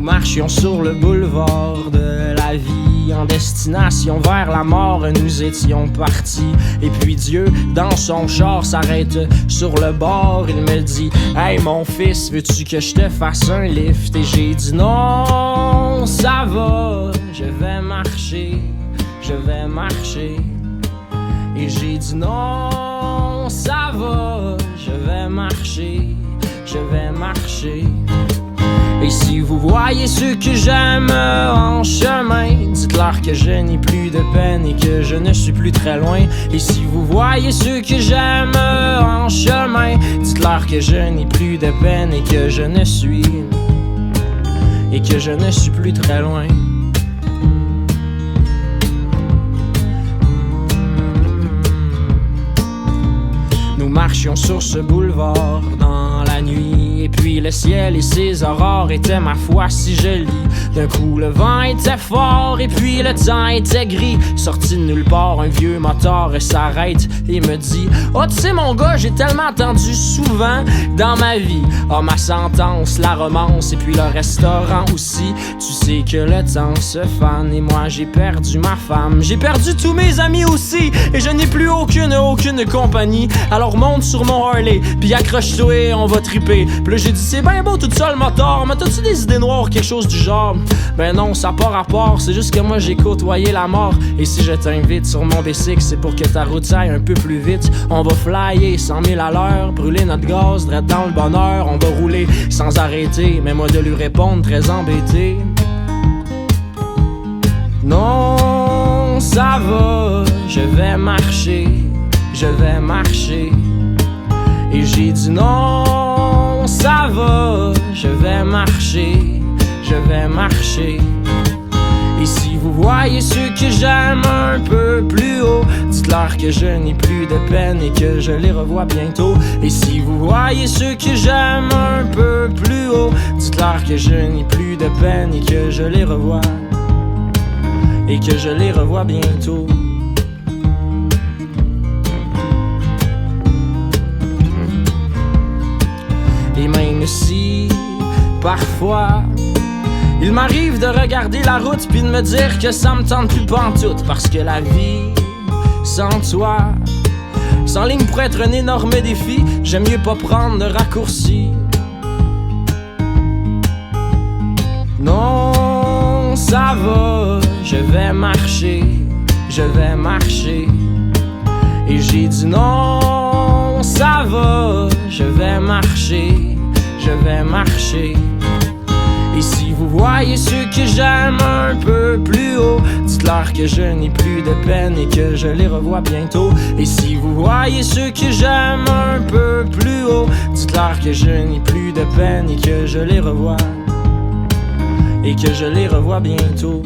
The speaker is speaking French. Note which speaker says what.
Speaker 1: marchions sur le boulevard de la vie, en destination vers la mort, nous étions partis. Et puis Dieu, dans son char, s'arrête sur le bord. Il me dit: hey mon fils, veux-tu que je te fasse un lift? Et j'ai dit non, ça va, je vais marcher, je vais marcher. Et j'ai dit non, ça va, je vais marcher, je vais marcher. Et si vous voyez ceux que j'aime en chemin, dites-leur que je n'ai plus de peine et que je ne suis plus très loin. Et si vous voyez ceux que j'aime en chemin, dites-leur que je n'ai plus de peine et que je ne suis plus très loin. Nous marchions sur ce boulevard dans la nuit, et puis le ciel et ses aurores étaient ma foi si jolis. D'un coup le vent était fort et puis le temps était gris. Sorti de nulle part, un vieux moteur s'arrête et me dit: oh tu sais mon gars, j'ai tellement entendu souvent dans ma vie, oh ma sentence, la romance et puis le restaurant aussi. Tu sais que le temps se fane et moi j'ai perdu ma femme, j'ai perdu tous mes amis aussi, et je n'ai plus aucune compagnie. Alors monte sur mon Harley, puis accroche-toi et on va triper. Puis là j'ai dit: c'est bien beau tout ça le moteur, mais t'as-tu des idées noires, quelque chose du genre? Ben non, ça n'a pas rapport, c'est juste que moi j'ai côtoyé la mort. Et si je t'invite sur mon bicycle, c'est pour que ta route aille un peu plus vite. On va flyer 100 000 à l'heure, brûler notre gaz, direct dans le bonheur. On va rouler sans arrêter, mais moi de lui répondre très embêté: non, ça va, je vais marcher, je vais marcher. Et j'ai dit non, ça va, je vais marcher, je vais marcher. Et si vous voyez ceux que j'aime un peu plus haut, dites-leur que je n'ai plus de peine et que je les revois bientôt. Et si vous voyez ceux que j'aime un peu plus haut, dites-leur que je n'ai plus de peine et que je les revois, et que je les revois bientôt. Et même si, parfois, il m'arrive de regarder la route puis de me dire que ça me tente plus pantoute, parce que la vie, sans toi, sans ligne pourrait être un énorme défi. J'aime mieux pas prendre de raccourcis. Non, ça va, je vais marcher, je vais marcher. Et j'ai dit non, ça va, je vais marcher, je vais marcher. Et si vous voyez ceux que j'aime un peu plus haut, dites-leur que je n'ai plus de peine et que je les revois bientôt. Et si vous voyez ceux que j'aime un peu plus haut, dites-leur que je n'ai plus de peine et que je les revois, et que je les revois bientôt.